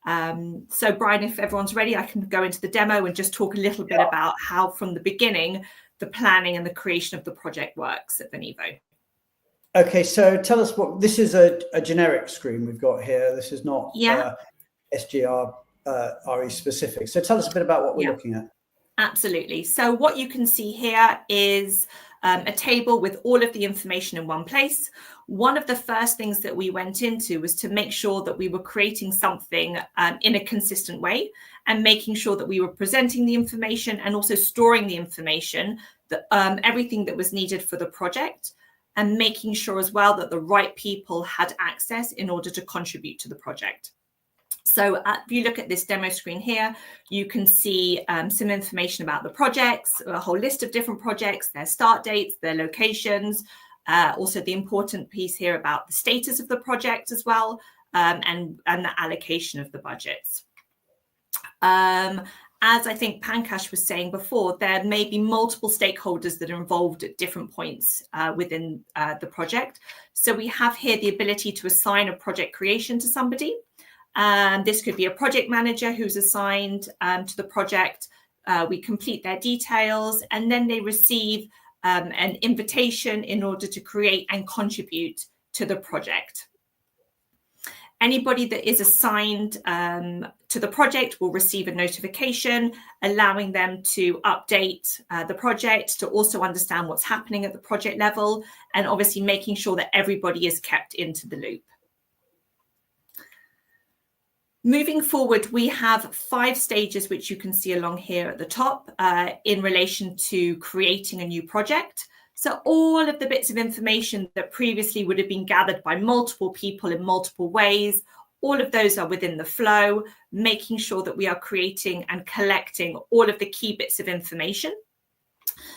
[SPEAKER 6] So Brian, if everyone's ready, I can go into the demo and just talk a little bit about how from the beginning, the planning and the creation of the project works at Benivo.
[SPEAKER 1] Okay, so tell us what, this is a generic screen we've got here. This is not SGR RE specific. So tell us a bit about what we're looking at.
[SPEAKER 6] Absolutely. So what you can see here is a table with all of the information in one place. One of the first things that we went into was to make sure that we were creating something in a consistent way and making sure that we were presenting the information and also storing the information, that everything that was needed for the project, and making sure as well that the right people had access in order to contribute to the project. So if you look at this demo screen here, you can see some information about the projects, a whole list of different projects, their start dates, their locations, also the important piece here about the status of the project as well, and the allocation of the budgets. as I think Pankaj was saying before, there may be multiple stakeholders that are involved at different points within the project. So we have here the ability to assign a project creation to somebody. This could be a project manager who's assigned to the project. We complete their details, and then they receive an invitation in order to create and contribute to the project. Anybody that is assigned to the project will receive a notification allowing them to update the project, to also understand what's happening at the project level, and obviously making sure that everybody is kept into the loop. Moving forward, we have 5 stages, which you can see along here at the top, in relation to creating a new project. So all of the bits of information that previously would have been gathered by multiple people in multiple ways, all of those are within the flow, making sure that we are creating and collecting all of the key bits of information.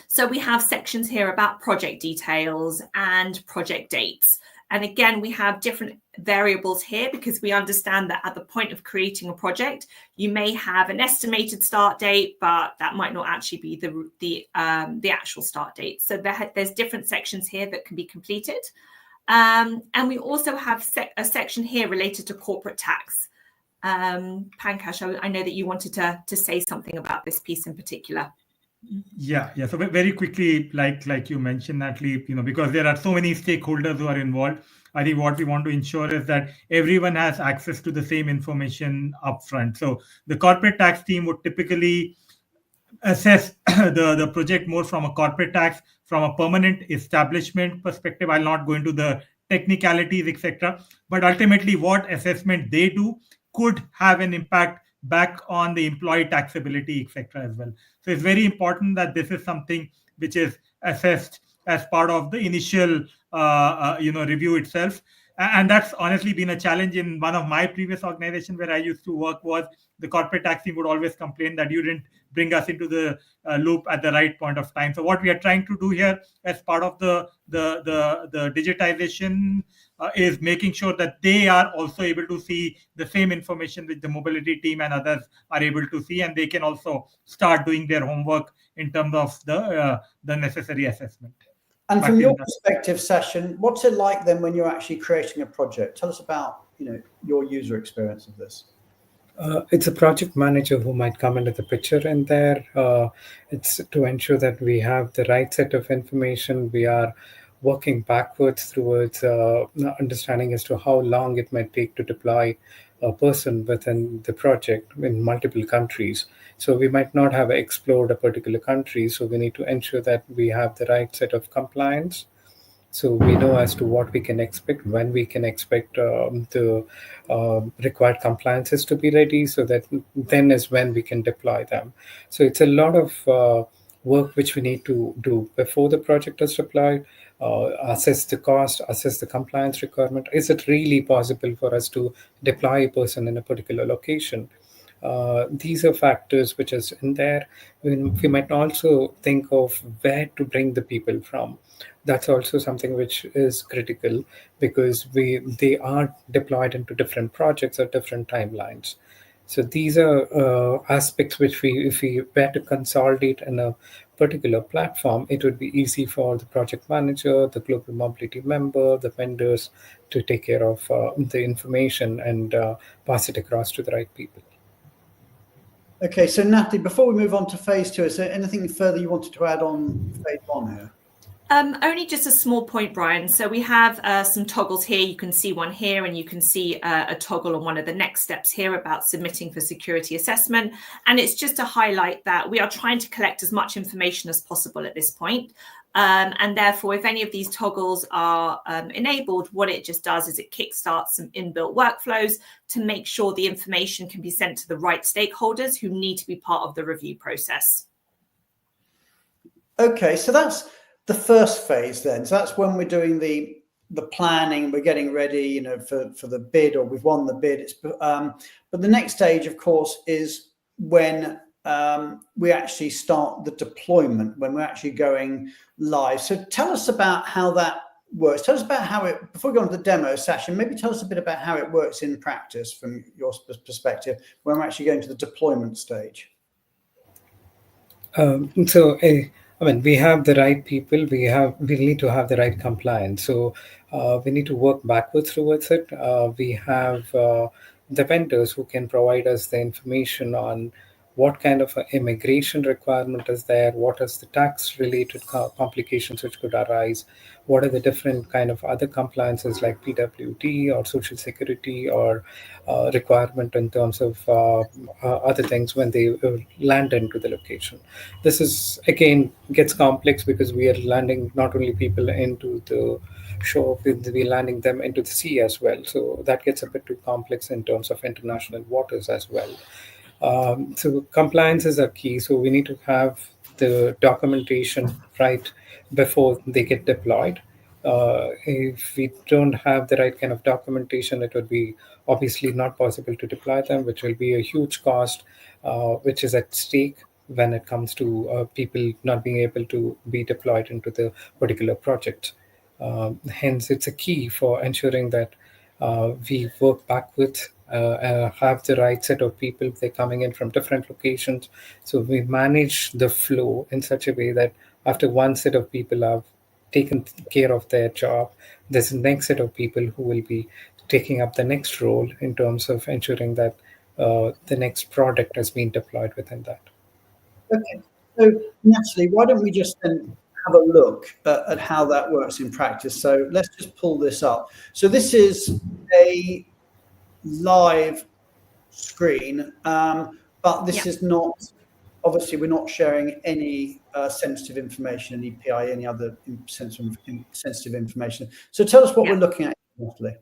[SPEAKER 6] So we have sections here about project details and project dates. And again, we have different variables here because we understand that at the point of creating a project, you may have an estimated start date, but that might not actually be the actual start date. So there's different sections here that can be completed. And we also have a section here related to corporate tax. Pankaj, I know that you wanted to say something about this piece in particular.
[SPEAKER 5] Yeah. So very quickly, like you mentioned, Natalie, because there are so many stakeholders who are involved, I think what we want to ensure is that everyone has access to the same information upfront. So the corporate tax team would typically assess the project more from a corporate tax, from a permanent establishment perspective. I'll not go into the technicalities, etc. But ultimately, what assessment they do could have an impact back on the employee taxability, etc. as well. So it's very important that this is something which is assessed as part of the initial review itself. And that's honestly been a challenge in one of my previous organizations where I used to work. Was the corporate tax team would always complain that you didn't bring us into the loop at the right point of time. So what we are trying to do here as part of the digitization is making sure that they are also able to see the same information which the mobility team and others are able to see, and they can also start doing their homework in terms of the necessary assessment.
[SPEAKER 1] And from your perspective, Sachin, what's it like then when you're actually creating a project? Tell us about your user experience of this.
[SPEAKER 4] It's a project manager who might come into the picture in there. It's to ensure that we have the right set of information. We are working backwards towards understanding as to how long it might take to deploy a person within the project in multiple countries. So we might not have explored a particular country. So we need to ensure that we have the right set of compliance. So we know as to what we can expect, when we can expect the required compliances to be ready, so that then is when we can deploy them. So it's a lot of work which we need to do before the project is deployed, assess the cost, assess the compliance requirement. Is it really possible for us to deploy a person in a particular location? These are factors which is in there. We might also think of where to bring the people from. That's also something which is critical because they are deployed into different projects at different timelines. So these are aspects which if we were to consolidate in a particular platform, it would be easy for the project manager, the global mobility member, the vendors to take care of the information and pass it across to the right people.
[SPEAKER 1] Okay, so Natalie, before we move on to phase 2, is there anything further you wanted to add on phase 1 here?
[SPEAKER 6] Only just a small point, Brian. So we have some toggles here. You can see one here, and you can see a toggle on one of the next steps here about submitting for security assessment. And it's just to highlight that we are trying to collect as much information as possible at this point. And therefore, if any of these toggles are enabled, what it just does is it kickstarts some inbuilt workflows to make sure the information can be sent to the right stakeholders who need to be part of the review process.
[SPEAKER 1] Okay, so that's the first phase then. So that's when we're doing the planning, we're getting ready, for the bid, or we've won the bid. But the next stage, of course, is when we actually start the deployment, when we're actually going live. So tell us about how that works. Tell us about how it, before we go on to the demo session, maybe tell us a bit about how it works in practice from your perspective when we're actually going to the deployment stage.
[SPEAKER 4] I mean, we have the right people. We need to have the right compliance. So we need to work backwards towards it. We have the vendors who can provide us the information on what kind of immigration requirement is there, what is the tax related complications which could arise, what are the different kind of other compliances like PWD or social security or requirement in terms of other things when they land into the location. This is again gets complex because we are landing not only people into the shore, we're landing them into the sea as well. So that gets a bit too complex in terms of international waters as well. So compliances are key. So we need to have the documentation right before they get deployed. If we don't have the right kind of documentation, it would be obviously not possible to deploy them, which will be a huge cost, which is at stake when it comes to people not being able to be deployed into the particular project. Hence, it's a key for ensuring that we work backwards, have the right set of people. They're coming in from different locations. So we manage the flow in such a way that after one set of people have taken care of their job, there's a next set of people who will be taking up the next role in terms of ensuring that the next product has been deployed within that.
[SPEAKER 1] Okay, so Natalie, why don't we just then have a look at how that works in practice? So let's just pull this up. So this is a live screen, but this is not, obviously we're not sharing any sensitive information, any PI, any other sensitive information. So tell us what we're looking at, Natalie.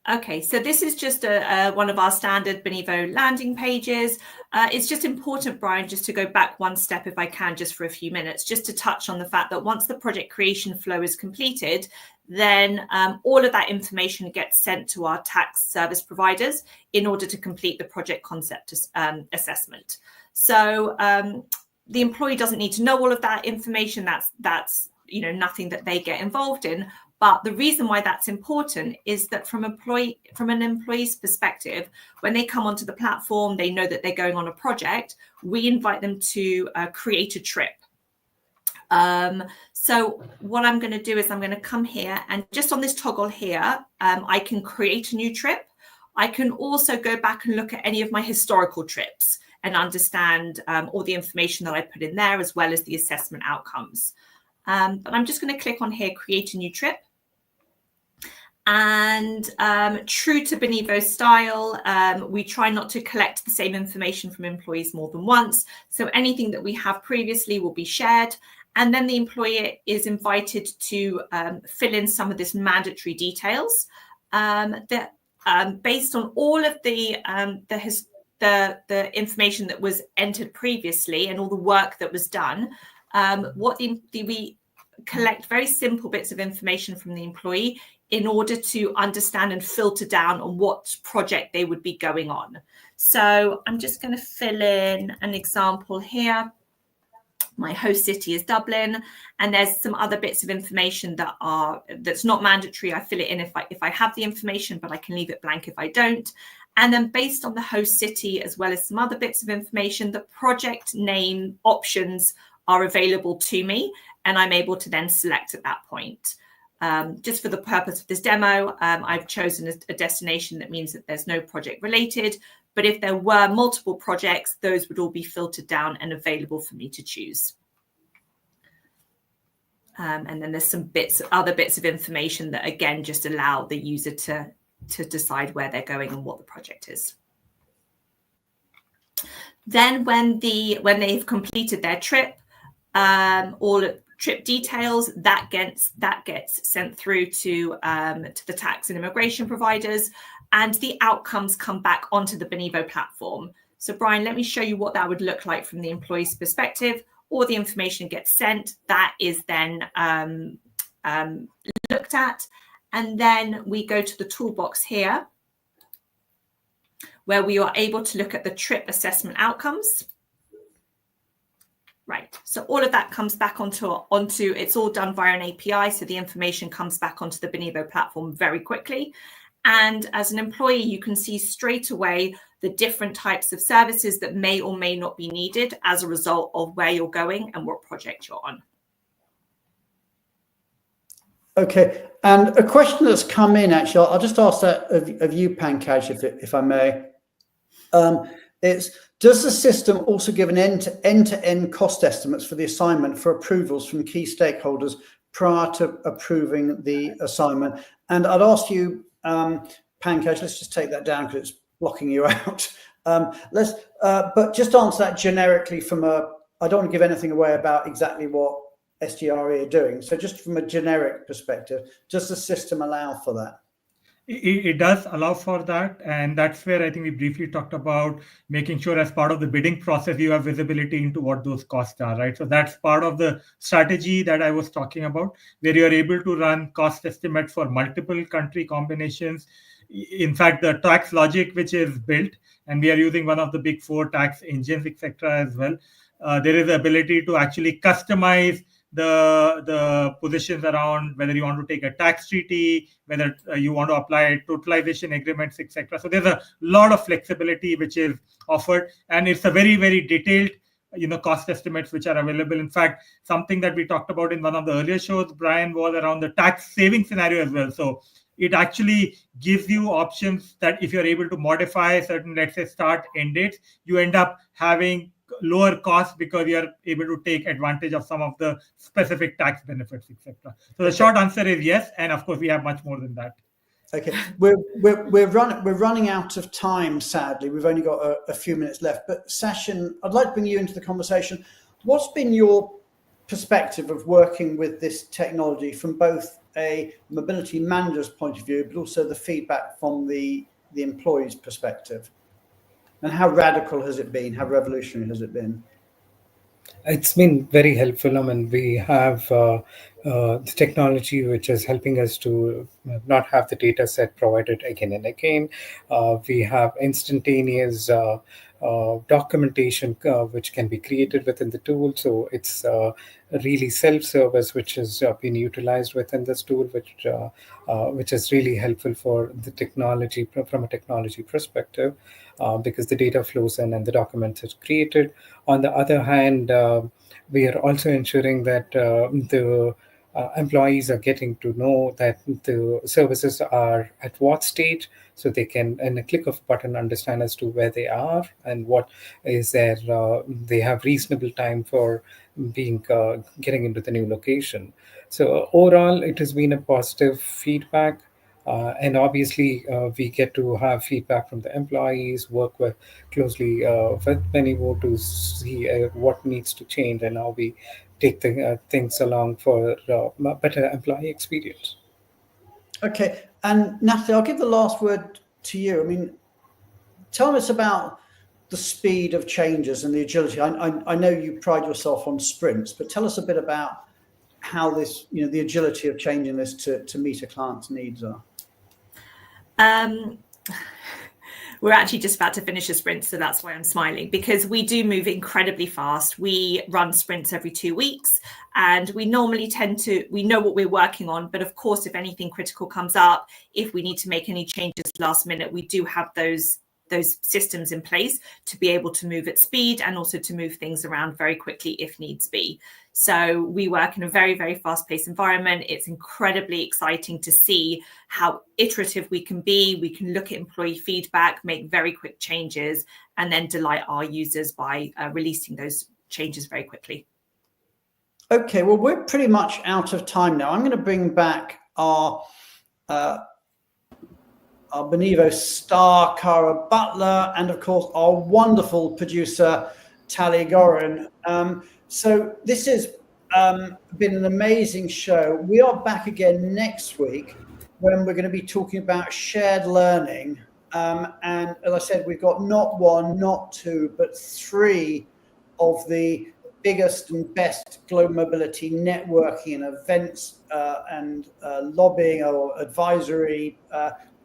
[SPEAKER 6] Okay, so this is just one of our standard Benivo landing pages. It's just important, Brian, just to go back one step, if I can, just for a few minutes, just to touch on the fact that once the project creation flow is completed, then all of that information gets sent to our tax service providers in order to complete the project concept assessment. So the employee doesn't need to know all of that information. That's nothing that they get involved in. But the reason why that's important is that from an employee's perspective, when they come onto the platform, they know that they're going on a project. We invite them to create a trip. So what I'm going to do is I'm going to come here, and just on this toggle here, I can create a new trip. I can also go back and look at any of my historical trips and understand all the information that I put in there, as well as the assessment outcomes. But I'm just going to click on here, create a new trip. And true to Benivo style, we try not to collect the same information from employees more than once. So anything that we have previously will be shared. And then the employee is invited to fill in some of this mandatory details that based on all of the information that was entered previously and all the work that was done. We collect very simple bits of information from the employee in order to understand and filter down on what project they would be going on. So I'm just going to fill in an example here. My host city is Dublin, and there's some other bits of information that's not mandatory. I fill it in if I have the information, but I can leave it blank if I don't. And then based on the host city, as well as some other bits of information, the project name options are available to me, and I'm able to then select at that point. Just for the purpose of this demo, I've chosen a destination that means that there's no project related. But if there were multiple projects, those would all be filtered down and available for me to choose. And then there's some other bits of information that, again, just allow the user to decide where they're going and what the project is. Then when they've completed their trip, all trip details that gets sent through to the tax and immigration providers, and the outcomes come back onto the Benivo platform. So Brian, let me show you what that would look like from the employee's perspective. All the information gets sent, that is then looked at, and then we go to the toolbox here, where we are able to look at the trip assessment outcomes. Right, so all of that comes back onto it's all done via an API, so the information comes back onto the Benivo platform very quickly. And as an employee, you can see straight away the different types of services that may or may not be needed as a result of where you're going and what project you're on. Okay, and a question that's come in, actually, I'll just ask that of you, Pankaj, if I may. It's, does the system also give an end-to-end cost estimates for the assignment for approvals from key stakeholders prior to approving the assignment? And I'd ask you, Pankaj, let's just take that down because it's blocking you out. But just answer that generically from I don't want to give anything away about exactly what SGRE are doing. So just from a generic perspective, does the system allow for that?
[SPEAKER 5] It does allow for that, and that's where I think we briefly talked about making sure as part of the bidding process you have visibility into what those costs are, right? So that's part of the strategy that I was talking about, where you're able to run cost estimates for multiple country combinations. In fact, the tax logic which is built, and we are using one of the big 4 tax engines, etc. as well. There is the ability to actually customize the positions around whether you want to take a tax treaty, whether you want to apply totalization agreements, etc. So there's a lot of flexibility which is offered, and it's a very, very detailed cost estimates which are available. In fact, something that we talked about in one of the earlier shows, Brian, was around the tax saving scenario as well. So it actually gives you options that if you're able to modify certain, let's say, start end dates, you end up having lower costs because you are able to take advantage of some of the specific tax benefits, etc. So the short answer is yes, and of course we have much more than that.
[SPEAKER 1] Okay, we're running out of time, sadly. We've only got a few minutes left. But Sachin, I'd like to bring you into the conversation. What's been your perspective of working with this technology from both a mobility manager's point of view, but also the feedback from the employee's perspective? And how radical has it been? How revolutionary has it been?
[SPEAKER 4] It's been very helpful. I mean, we have the technology which is helping us to not have the data set provided again and again. We have instantaneous documentation which can be created within the tool. So it's really self-service which has been utilized within this tool, which is really helpful for the technology from a technology perspective. Because the data flows in and the documents is created. On the other hand, we are also ensuring that the employees are getting to know that the services are at what stage, so they can, in a click of a button, understand as to where they are and what is their. They have reasonable time for getting into the new location. So overall, it has been a positive feedback. And obviously, we get to have feedback from the employees, work closely with Benivo to see what needs to change and how we take the things along for a better employee experience.
[SPEAKER 1] Okay, and Natalie, I'll give the last word to you. I mean, tell us about the speed of changes and the agility. I know you pride yourself on sprints, but tell us a bit about how this, the agility of changing this to meet a client's needs are.
[SPEAKER 6] We're actually just about to finish a sprint, so that's why I'm smiling, because we do move incredibly fast. We run sprints every 2 weeks, and we normally we know what we're working on, but of course, if anything critical comes up, if we need to make any changes last minute, we do have those systems in place to be able to move at speed and also to move things around very quickly if needs be. So we work in a very, very fast-paced environment. It's incredibly exciting to see how iterative we can be. We can look at employee feedback, make very quick changes, and then delight our users by releasing those changes very quickly.
[SPEAKER 1] Okay, well, we're pretty much out of time now. I'm going to bring back our Benivo star, Cara Butler, and of course, our wonderful producer, Tali Gorin. So this has been an amazing show. We are back again next week when we're going to be talking about shared learning. And as I said, we've got not one, not two, but 3 of the biggest and best global mobility networking and events and lobbying or advisory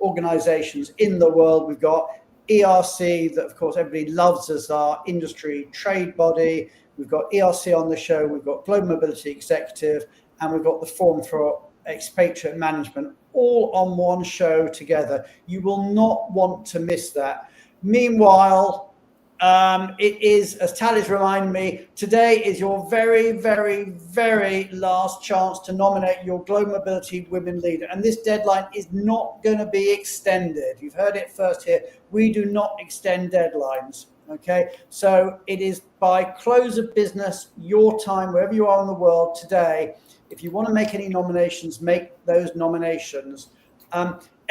[SPEAKER 1] organizations in the world. We've got ERC, that of course everybody loves as our industry trade body. We've got ERC on the show, we've got Global Mobility Executive, and we've got the Forum for Expatriate Management, all on one show together. You will not want to miss that. Meanwhile, it is, as Tally's reminded me, today is your very, very, very last chance to nominate your Global Mobility Women Leader. And this deadline is not going to be extended. You've heard it first here. We do not extend deadlines. Okay, so it is by close of business, your time, wherever you are in the world today. If you want to make any nominations, make those nominations.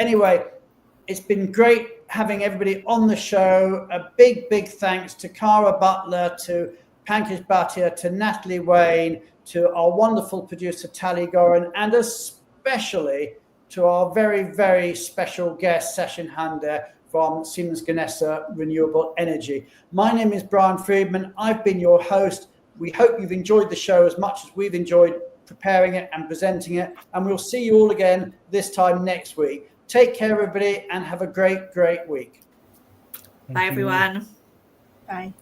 [SPEAKER 1] Anyway, it's been great having everybody on the show. A big, big thanks to Cara Butler, to Pankaj Bhatia, to Natalie Wayne, to our wonderful producer, Tali Gorin, and especially to our very, very special guest, Sachindra Hande, from Siemens Gamesa Renewable Energy. My name is Brian Friedman. I've been your host. We hope you've enjoyed the show as much as we've enjoyed preparing it and presenting it. And we'll see you all again this time next week. Take care, everybody, and have a great, great week.
[SPEAKER 6] Bye, everyone.
[SPEAKER 3] Bye.